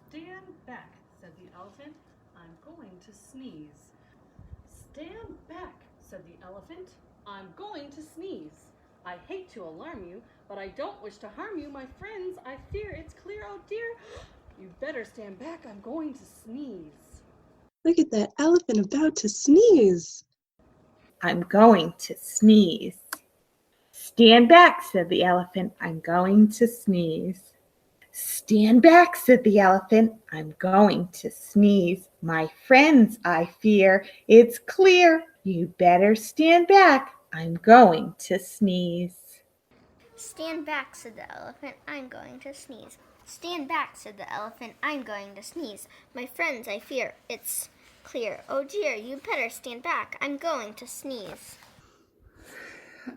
Stand back, said the elephant. I'm going to sneeze. Stand back, said the elephant. I'm going to sneeze. I hate to alarm you, but I don't wish to harm you. My friends, I fear it's clear. Oh dear, you better stand back. I'm going to sneeze. Look at that elephant about to sneeze. I'm going to sneeze. Stand back, said the elephant. I'm going to sneeze. Stand back, said the elephant. I'm going to sneeze. My friends, I fear it's clear. You better stand back. I'm going to sneeze. Stand back, said the elephant. I'm going to sneeze. Stand back, said the elephant. I'm going to sneeze. My friends, I fear it's clear. Oh dear, you better stand back. I'm going to sneeze.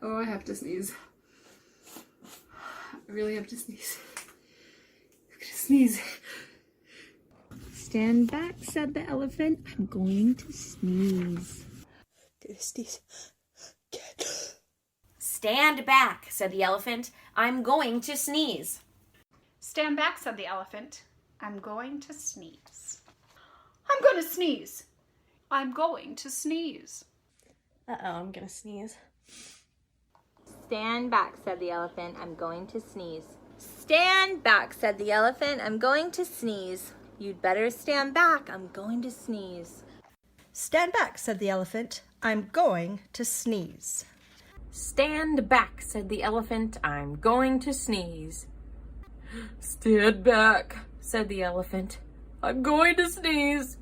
Oh, I have to sneeze. I really have to sneeze. I'm gonna sneeze. Stand back, said the elephant. I'm going to sneeze. Gonna sneeze. Stand back, said the elephant. I'm going to sneeze. Stand back, said the elephant. I'm going to sneeze. I'm going to sneeze. I'm going to sneeze. I'm gonna sneeze. Stand back, said the elephant. I'm going to sneeze. Stand back, said the elephant. I'm going to sneeze. You'd better stand back. I'm going to sneeze. Stand back, said the elephant. I'm going to sneeze. Stand back, said the elephant. I'm going to sneeze. Stand back, said the elephant. I'm going to sneeze.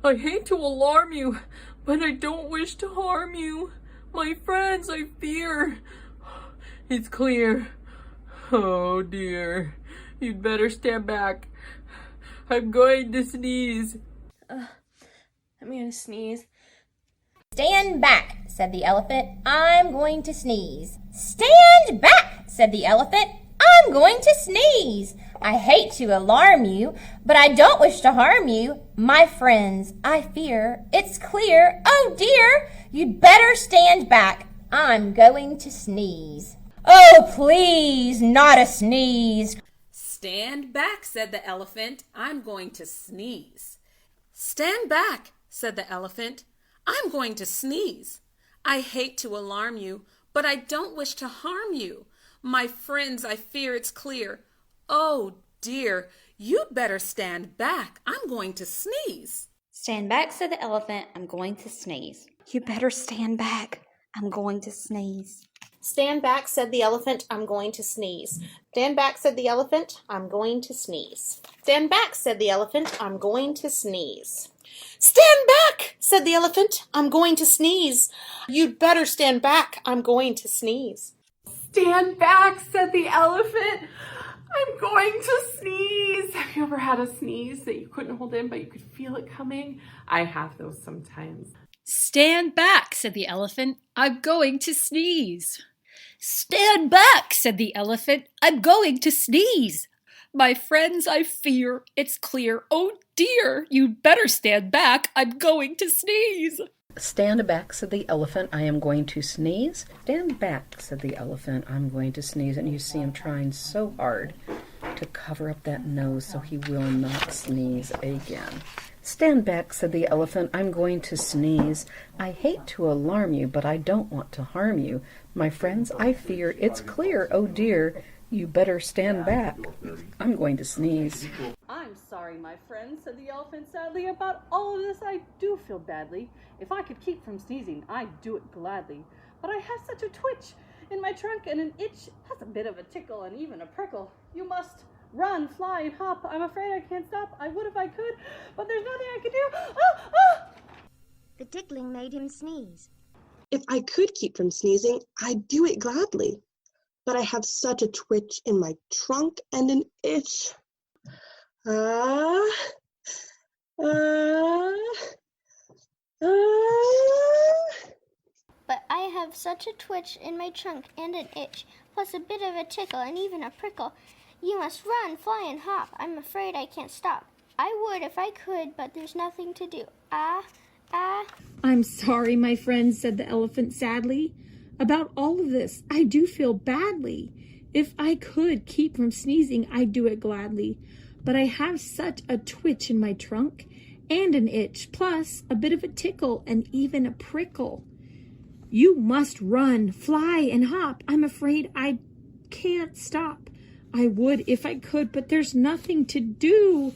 I hate to alarm you, but I don't wish to harm you. My friends, I fear it's clear. Oh dear, you'd better stand back. I'm going to sneeze. I'm gonna sneeze. Stand back, said the elephant. I'm going to sneeze. Stand back, said the elephant. I'm going to sneeze. I hate to alarm you, but I don't wish to harm you. My friends, I fear it's clear. Oh dear, you'd better stand back. I'm going to sneeze. Oh, please, not a sneeze. Stand back, said the elephant. I'm going to sneeze. Stand back, said the elephant. I'm going to sneeze. I hate to alarm you, but I don't wish to harm you. My friends, I fear it's clear. Oh dear, you'd better stand back. I'm going to sneeze. Stand back, said the elephant. I'm going to sneeze. You better stand back. I'm going to sneeze. Stand back, said the elephant. I'm going to sneeze. Stand back, said the elephant. I'm going to sneeze. Stand back, said the elephant. I'm going to sneeze. Stand back, said the elephant. I'm going to sneeze. You'd better stand back. I'm going to sneeze. Stand back, said the elephant. I'm going to sneeze. Have you ever had a sneeze that you couldn't hold in, but you could feel it coming? I have those sometimes. Stand back, said the elephant. I'm going to sneeze. Stand back, said the elephant. I'm going to sneeze. My friends, I fear it's clear. Oh dear, you'd better stand back. I'm going to sneeze. Stand back, said the elephant. I am going to sneeze. Stand back, said the elephant. I'm going to sneeze. And you see him trying so hard to cover up that nose so he will not sneeze again. Stand back, said the elephant. I'm going to sneeze. I hate to alarm you, but I don't want to harm you. My friends, I fear it's clear. Oh dear, you better stand back. I'm going to sneeze. I'm sorry, my friend, said the elephant sadly. About all of this I do feel badly. If I could keep from sneezing, I'd do it gladly. But I have such a twitch in my trunk and an itch, has a bit of a tickle and even a prickle. You must run, fly, and hop. I'm afraid I can't stop. I would if I could, but there's nothing I can do. Ah! Ah! The tickling made him sneeze. If I could keep from sneezing, I'd do it gladly. But I have such a twitch in my trunk and an itch. But I have such a twitch in my trunk and an itch, plus a bit of a tickle and even a prickle. You must run, fly, and hop. I'm afraid I can't stop. I would if I could, but there's nothing to do. I'm sorry, my friend, said the elephant sadly. About all of this, I do feel badly. If I could keep from sneezing, I'd do it gladly. but I have such a twitch in my trunk and an itch, plus a bit of a tickle and even a prickle. You must run, fly, and hop. I'm afraid I can't stop. I would if I could, but there's nothing to do.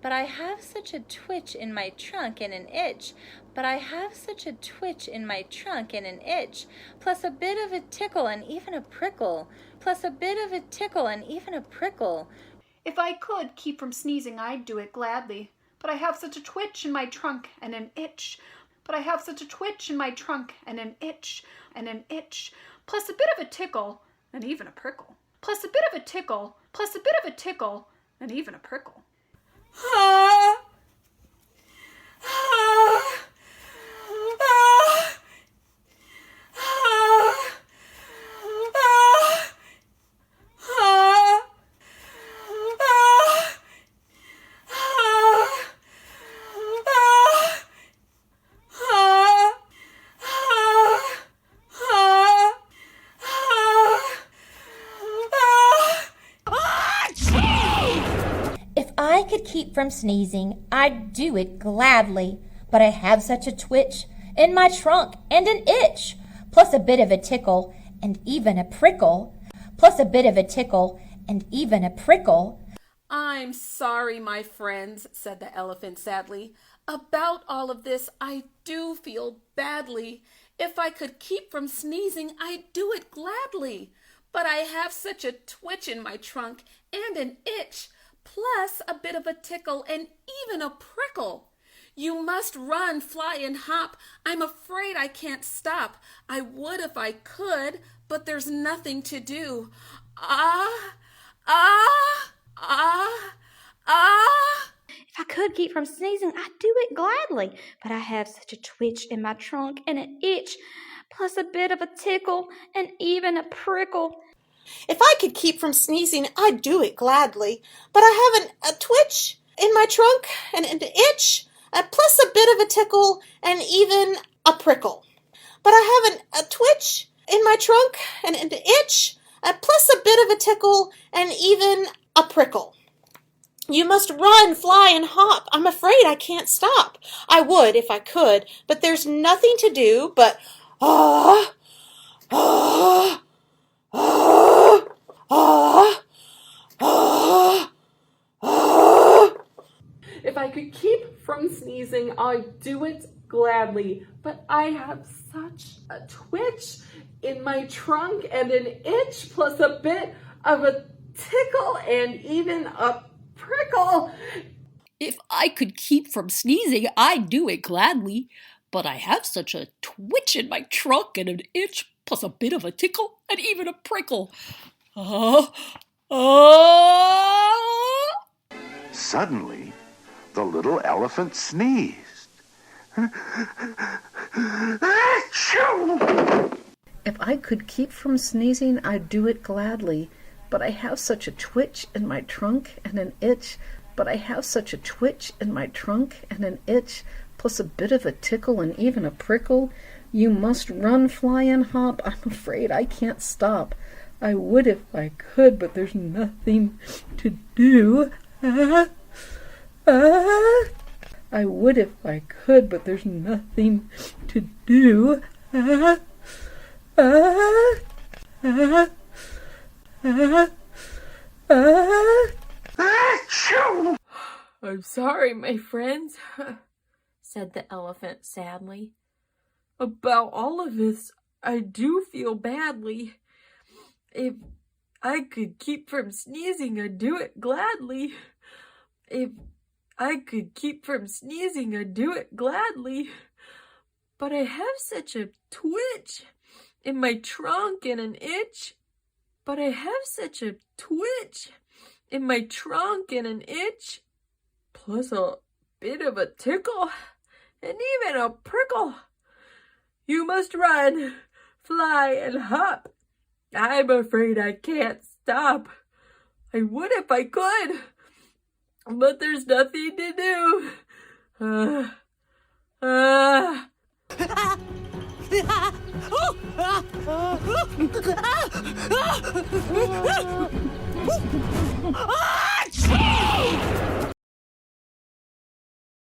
But I have such a twitch in my trunk and an itch. But I have such a twitch in my trunk and an itch, plus a bit of a tickle and even a prickle, plus a bit of a tickle and even a prickle. If I could keep from sneezing, I'd do it gladly. But I have such a twitch in my trunk and an itch. But I have such a twitch in my trunk and an itch, plus a bit of a tickle and even a prickle. Plus a bit of a tickle, plus a bit of a tickle and even a prickle. If I could keep from sneezing, I'd do it gladly. But I have such a twitch in my trunk and an itch, plus a bit of a tickle and even a prickle, plus a bit of a tickle and even a prickle. I'm sorry, my friends, said the elephant sadly. About all of this, I do feel badly. If I could keep from sneezing, I'd do it gladly. But I have such a twitch in my trunk and an itch, plus a bit of a tickle and even a prickle. You must run, fly, and hop. I'm afraid I can't stop. I would if I could, but there's nothing to do. If I could keep from sneezing, I'd do it gladly. But I have such a twitch in my trunk and an itch, plus a bit of a tickle and even a prickle. If I could keep from sneezing, I'd do it gladly. But I have a twitch in my trunk and an itch, plus a bit of a tickle and even a prickle. But I have a twitch in my trunk and an itch, plus a bit of a tickle and even a prickle. You must run, fly, and hop. I'm afraid I can't stop. I would if I could, but there's nothing to do but If I could keep from sneezing, I'd do it gladly. But I have such a twitch in my trunk and an itch, plus a bit of a tickle and even a prickle. If I could keep from sneezing, I'd do it gladly. But I have such a twitch in my trunk and an itch, plus a bit of a tickle and even a prickle. Suddenly, the little elephant sneezed. If I could keep from sneezing, I'd do it gladly. But I have such a twitch in my trunk and an itch. But I have such a twitch in my trunk and an itch, plus a bit of a tickle and even a prickle. You must run, fly, and hop. I'm afraid I can't stop. I would if I could, but there's nothing to do. I would if I could, but there's nothing to do. I'm sorry, my friends, said the elephant sadly. About all of this, I do feel badly. If I could keep from sneezing, I'd do it gladly. If I could keep from sneezing, I'd do it gladly. But I have such a twitch in my trunk and an itch. But I have such a twitch in my trunk and an itch, plus a bit of a tickle and even a prickle. You must run, fly, and hop. I'm afraid I can't stop. I would if I could, but there's nothing to do. Ah!